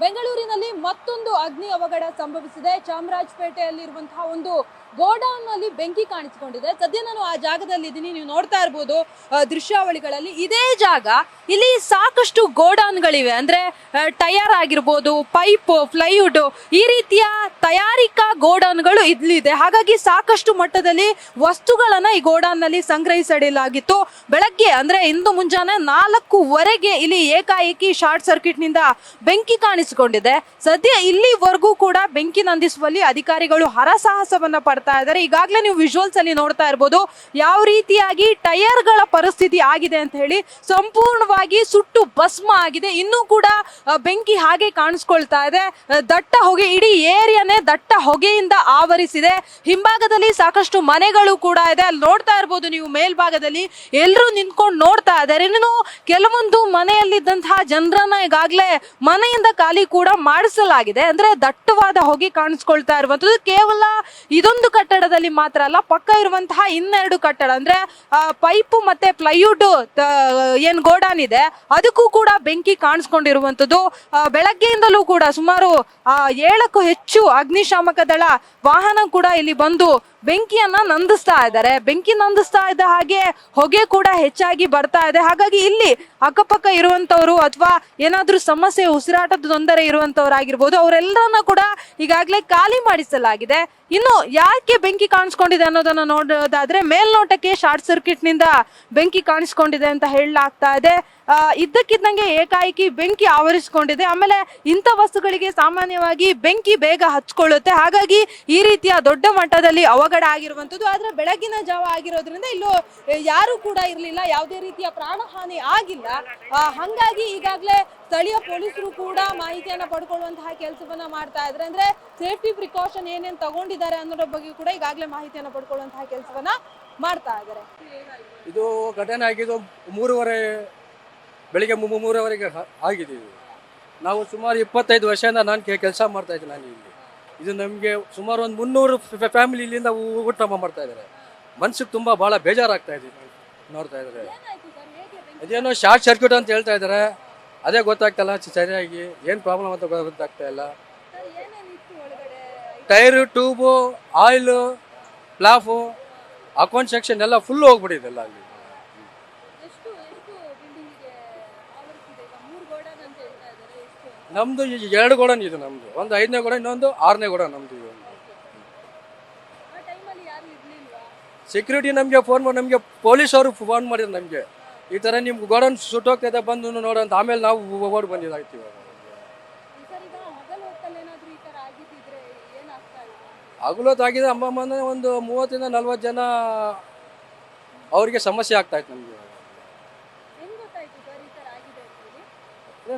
ಬೆಂಗಳೂರಿನಲ್ಲಿ ಮತ್ತೊಂದು ಅಗ್ನಿ ಅವಘಡ ಸಂಭವಿಸಿದೆ. ಚಾಮರಾಜಪೇಟೆಯಲ್ಲಿರುವಂತಹ ಒಂದು ಗೋಡೌನ್ ನಲ್ಲಿ ಬೆಂಕಿ ಕಾಣಿಸಿಕೊಂಡಿದೆ. ಸದ್ಯ ನಾನು ಆ ಜಾಗದಲ್ಲಿ ಇದ್ದೀನಿ, ನೀವು ನೋಡ್ತಾ ಇರಬಹುದು ದೃಶ್ಯಾವಳಿಗಳಲ್ಲಿ. ಇದೇ ಜಾಗ, ಇಲ್ಲಿ ಸಾಕಷ್ಟು ಗೋಡೌನ್ಗಳಿವೆ. ಅಂದ್ರೆ ಟೈರ್ ಆಗಿರ್ಬೋದು, ಪೈಪ್, ಫ್ಲೈವುಡ್, ಈ ರೀತಿಯ ತಯಾರಿಕಾ ಗೋಡೌನ್ಗಳು ಇಲ್ಲಿದೆ. ಹಾಗಾಗಿ ಸಾಕಷ್ಟು ಮಟ್ಟದಲ್ಲಿ ವಸ್ತುಗಳನ್ನ ಈ ಗೋಡೌನ್ ನಲ್ಲಿ ಸಂಗ್ರಹಿಸಿಡಲಾಗಿತ್ತು. ಬೆಳಗ್ಗೆ ಅಂದ್ರೆ ಇಂದು ಮುಂಜಾನೆ 4:15 ಇಲ್ಲಿ ಏಕಾಏಕಿ ಶಾರ್ಟ್ ಸರ್ಕ್ಯೂಟ್ ನಿಂದ ಬೆಂಕಿ ಕಾಣಿಸಿಕೊಂಡಿದೆ. ಸದ್ಯ ಇಲ್ಲಿವರೆಗೂ ಕೂಡ ಬೆಂಕಿ ನಂದಿಸುವಲ್ಲಿ ಅಧಿಕಾರಿಗಳು ಹರಸಾಹಸವನ್ನ ಪಡ್ತಾ ಇದ್ದಾರೆ. ಈಗಾಗಲೇ ನೀವು ವಿಜುವಲ್ಸ್ ಅಲ್ಲಿ ನೋಡ್ತಾ ಇರಬಹುದು ಯಾವ ರೀತಿಯಾಗಿ ಟೈರ್ ಗಳ ಪರಿಸ್ಥಿತಿ ಆಗಿದೆ ಅಂತ ಹೇಳಿ. ಸಂಪೂರ್ಣವಾಗಿ ಸುಟ್ಟು ಭಸ್ಮ ಆಗಿದೆ. ಇನ್ನೂ ಕೂಡ ಬೆಂಕಿ ಹಾಗೆ ಕಾಣಿಸ್ಕೊಳ್ತಾ ಇದೆ. ದಟ್ಟ ಹೊಗೆ, ಇಡೀ ಏರಿಯಾನೇ ದಟ್ಟ ಹೊಗೆಯಿಂದ ಆವರಿಸಿದೆ. ಹಿಂಭಾಗದಲ್ಲಿ ಸಾಕಷ್ಟು ಮನೆಗಳು ಕೂಡ ಇದೆ. ಅಲ್ಲಿ ನೋಡ್ತಾ ಇರಬಹುದು ನೀವು ಮೇಲ್ಭಾಗದಲ್ಲಿ ಎಲ್ಲರೂ ನಿಂತ್ಕೊಂಡು ನೋಡ್ತಾ ಇದ್ದಾರೆ. ಇನ್ನು ಕೆಲವೊಂದು ಮನೆಯಲ್ಲಿದ್ದಂತಹ ಜನರನ್ನ ಈಗಾಗಲೇ ಮನೆಯಿಂದ ಖಾಲಿ ಕೂಡ ಮಾಡಿಸಲಾಗಿದೆ. ಅಂದ್ರೆ ದಟ್ಟವಾದ ಹೊಗೆ ಕಾಣಿಸ್ಕೊಳ್ತಾ ಇರುವಂತದ್ದು ಕೇವಲ ಇದೊಂದು ಕಟ್ಟಡದಲ್ಲಿ ಮಾತ್ರ ಅಲ್ಲ, ಪಕ್ಕ ಇರುವಂತಹ ಇನ್ನೆರಡು ಕಟ್ಟಡ ಅಂದ್ರೆ ಪೈಪ್ ಮತ್ತೆ ಪ್ಲೈವುಡ್ ಏನ್ ಗೋಡಾನ್ ಇದೆ ಅದಕ್ಕೂ ಕೂಡ ಬೆಂಕಿ ಕಾಣಿಸ್ಕೊಂಡಿರುವಂತದ್ದು. ಬೆಳಗ್ಗೆಯಿಂದಲೂ ಕೂಡ ಸುಮಾರು 7ಕ್ಕೂ ಹೆಚ್ಚು ಅಗ್ನಿಶಾಮಕ ದಳ ವಾಹನ ಕೂಡ ಇಲ್ಲಿ ಬಂದು ಬೆಂಕಿಯನ್ನ ನಂದಿಸ್ತಾ ಇದ್ದಾರೆ. ಬೆಂಕಿ ನಂದಿಸ್ತಾ ಇದ್ದ ಹಾಗೆ ಹೊಗೆ ಕೂಡ ಹೆಚ್ಚಾಗಿ ಬರ್ತಾ ಇದೆ. ಹಾಗಾಗಿ ಇಲ್ಲಿ ಅಕ್ಕಪಕ್ಕ ಇರುವಂತವ್ರು ಅಥವಾ ಏನಾದ್ರೂ ಸಮಸ್ಯೆ, ಉಸಿರಾಟದ ತೊಂದರೆ ಇರುವಂತವ್ರಾಗಿರ್ಬೋದು, ಅವರೆಲ್ಲರನ್ನ ಕೂಡ ಈಗಾಗಲೇ ಖಾಲಿ ಮಾಡಿಸಲಾಗಿದೆ. ಇನ್ನು ಯಾಕೆ ಬೆಂಕಿ ಕಾಣಿಸ್ಕೊಂಡಿದೆ ಅನ್ನೋದನ್ನ ನೋಡೋದಾದ್ರೆ, ಮೇಲ್ನೋಟಕ್ಕೆ ಶಾರ್ಟ್ ಸರ್ಕ್ಯೂಟ್ ನಿಂದ ಬೆಂಕಿ ಕಾಣಿಸ್ಕೊಂಡಿದೆ ಅಂತ ಹೇಳಲಾಗ್ತಾ ಇದೆ. ಇದ್ದಕ್ಕಿದ್ದಂಗೆ ಏಕಾಏಕಿ ಬೆಂಕಿ ಆವರಿಸಿಕೊಂಡಿದೆ. ಆಮೇಲೆ ಇಂಥ ವಸ್ತುಗಳಿಗೆ ಸಾಮಾನ್ಯವಾಗಿ ಬೆಂಕಿ ಬೇಗ ಹಚ್ಕೊಳ್ಳುತ್ತೆ. ಹಾಗಾಗಿ ಈ ರೀತಿಯ ದೊಡ್ಡ ಮಟ್ಟದಲ್ಲಿ ಅವಘಡ ಆಗಿರುವಂತದ್ದು. ಆದ್ರೆ ಬೆಳಗಿನ ಜಾವ ಆಗಿರೋದ್ರಿಂದ ಇಲ್ಲೂ ಯಾರು ಕೂಡ ಇರಲಿಲ್ಲ, ಯಾವುದೇ ರೀತಿಯ ಪ್ರಾಣಹಾನಿ ಆಗಿಲ್ಲ. ಹಂಗಾಗಿ ಈಗಾಗಲೇ ಸ್ಥಳೀಯ ಪೊಲೀಸರು ಕೂಡ ಮಾಹಿತಿಯನ್ನ ಪಡ್ಕೊಳ್ಳುವಂತಹ ಕೆಲಸವನ್ನ ಮಾಡ್ತಾ ಇದ್ದಾರೆ. ಅಂದ್ರೆ ಸೇಫ್ಟಿ ಪ್ರಿಕಾಷನ್ ಏನೇನ್ ತಗೊಂಡಿದ್ದಾರೆ ಅನ್ನೋದ್ರ ಬಗ್ಗೆ ಕೂಡ ಈಗಾಗಲೇ ಮಾಹಿತಿಯನ್ನ ಪಡ್ಕೊಳ್ಳುವಂತಹ ಕೆಲಸವನ್ನ ಮಾಡ್ತಾ ಇದ್ದಾರೆ. ಇದು ಘಟನೆ ಆಗಿದ್ದು 3:30 ಬೆಳಿಗ್ಗೆ 3:30 ಆಗಿದೆ. ನಾವು ಸುಮಾರು 25 ವರ್ಷದಿಂದ ನಾನು ಕೆಲಸ ಮಾಡ್ತಾ ಇದ್ದೀನಿ. ನಾನು ಇಲ್ಲಿ ಇದು ನಮಗೆ ಸುಮಾರು ಒಂದು 300 ಫ್ಯಾಮಿಲಿ ಇಲ್ಲಿಂದ ಊಟ ಮಾಡ್ತಾ ಇದ್ದಾರೆ. ಮನ್ಸಿಗೆ ತುಂಬ ಭಾಳ ಬೇಜಾರಾಗ್ತಾ ಇದೆ ನೋಡ್ತಾ ಇದ್ದಾರೆ. ಅದೇನೋ ಶಾರ್ಟ್ ಸರ್ಕ್ಯೂಟ್ ಅಂತ ಹೇಳ್ತಾ ಇದ್ದಾರೆ, ಅದೇ ಗೊತ್ತಾಗ್ತಲ್ಲ ಸರಿಯಾಗಿ ಏನು ಪ್ರಾಬ್ಲಮ್ ಅಂತ ಗೊತ್ತಾಗ್ತಾ ಇಲ್ಲ. ಟೈರು, ಟ್ಯೂಬು, ಆಯಿಲು, ಪ್ಲಾಫು, ಅಕೌಂಟ್ ಸೆಕ್ಷನ್ ಎಲ್ಲ ಫುಲ್ ಹೋಗ್ಬಿಟ್ಟಿದೆ ಎಲ್ಲ ಅಲ್ಲಿ. ನಮ್ದು 2 ಗೋಡನ್ ಇದು ನಮ್ದು. ಒಂದು 5ನೇ ಗೋಡನ್, ಇನ್ನೊಂದು 6ನೇ ಗೋಡನ್ ನಮ್ದು. ಸೆಕ್ಯೂರಿಟಿ ನಮಗೆ ಫೋನ್ ಮಾಡಿ, ನಮಗೆ ಪೊಲೀಸ್ ಅವರು ಫೋನ್ ಮಾಡಿದ್ರು ನಮಗೆ, ಈ ಥರ ನಿಮ್ಗೆ ಗೋಡನ್ ಸುಟ್ಟೋಗ್ತದೆ ಬಂದು ನೋಡೋಂತ. ಆಮೇಲೆ ನಾವು ಓಡಿ ಬಂದಿದ್ದಾಗ್ತೀವಿ. ಹಗಲೊತ್ತಾಗಿದೆ ಅಮ್ಮಮ್ಮನ ಒಂದು 30ರಿಂದ 40 ಜನ ಅವರಿಗೆ ಸಮಸ್ಯೆ ಆಗ್ತಾ ಇತ್ತು ನಮಗೆ.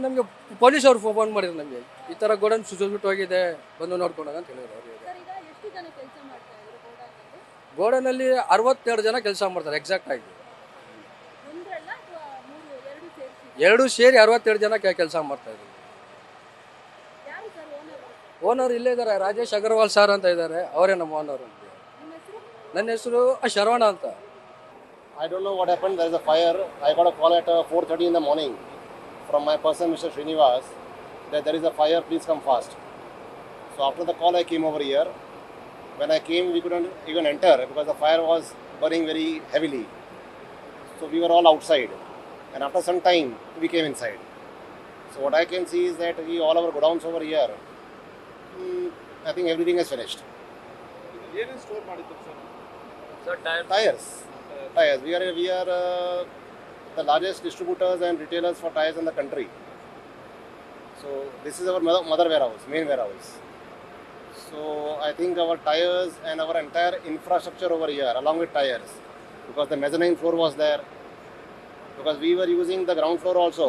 ನಮಗೆ ಪೊಲೀಸ್ ಅವರು ಫೋನ್ ಮಾಡಿದ್ರು ನಮಗೆ, ಈ ಥರ ಗೋಡನ್ ಸುಟ್ಟು ಹೋಗಿದೆ ಬಂದು ನೋಡ್ಕೊಂಡಾಗ ಅಂತ ಹೇಳಿದ್ರು ಅವರಿಗೆ. ಗೋಡನಲ್ಲಿ 62 ಜನ ಕೆಲಸ ಮಾಡ್ತಾರೆ ಎಕ್ಸಾಕ್ಟ್ ಆಗಿ. 2 ಸೇರಿ 62 ಜನ ಕೆಲಸ ಮಾಡ್ತಾ ಇದ್ದಾರೆ. ಓನರ್ ಇಲ್ಲೇ ಇದ್ದಾರೆ, ರಾಜೇಶ್ ಅಗರ್ವಾಲ್ ಸರ್ ಅಂತ ಇದ್ದಾರೆ, ಅವರೇ ನಮ್ಮ ಓನರ್. ನನ್ನ ಹೆಸರು ಶರವಣ ಅಂತ. I don't know what happened. There is a fire. I got a call at 4:30 in the morning from my person, Mr. Srinivas, that there is a fire, please come fast. So after the call I came over here. When I came we couldn't even enter because the fire was burning very heavily. So we were all outside, and after some time we came inside. So what I can see is that all our godowns over here, I think everything is finished. Sir, Tires. We are the largest distributors and retailers for tires in the country. So this is our mother warehouse, main warehouse. So I think our tires and our entire infrastructure over here, along with tires, because the mezzanine floor was there, because we were using the ground floor also,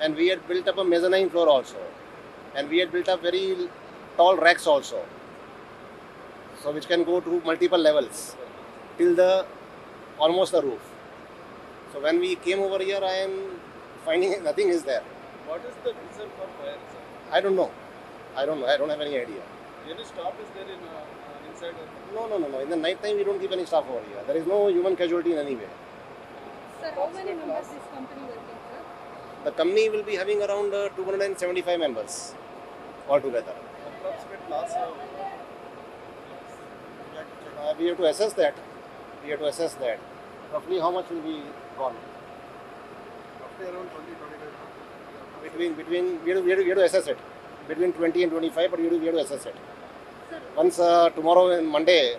and we had built up a mezzanine floor also, and we had built up very tall racks also, so which can go to multiple levels till the almost the roof. So when we came over here, I am finding nothing is there. What is the reason for fire, sir? I don't know. I don't have any idea. Any staff is there inside? No. In the night time, we don't keep any staff over here. There is no human casualty in any way. Sir, how many members this company working, sir? The company will be having around 275 members. altogether. Approximate loss. We have to assess that. We have to assess that. Roughly how much will be gone? Roughly around 20-25. Between we have to assess it. Between 20 and 25, but we have to assess it. Sir. Once tomorrow and Monday,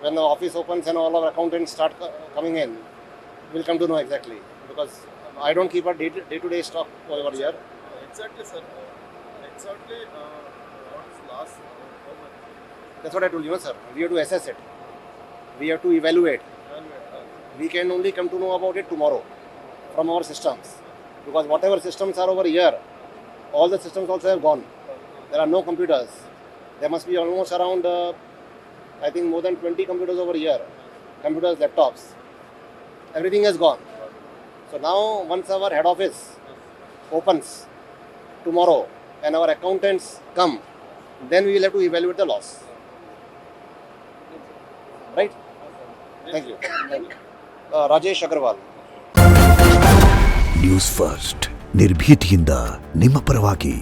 when the office opens and all our accountants start coming in, we'll come to know exactly. Because I don't keep a day-to-day stock over here. Exactly, sir. Exactly what is loss? How much? That's what I told you, sir. We have to assess it. We have to evaluate. We can only come to know about it tomorrow from our systems. Because whatever systems are over here, all the systems also have gone. There are no computers. There must be almost around, I think, more than 20 computers over here. Computers, laptops. Everything has gone. So now, once our head office opens tomorrow and our accountants come, then we will have to evaluate the loss. Right? Thank you. Rajesh Agarwal. News first ನಿರ್ಭೀತಿಯಿಂದ ನಿಮ್ಮ ಪರವಾಗಿ.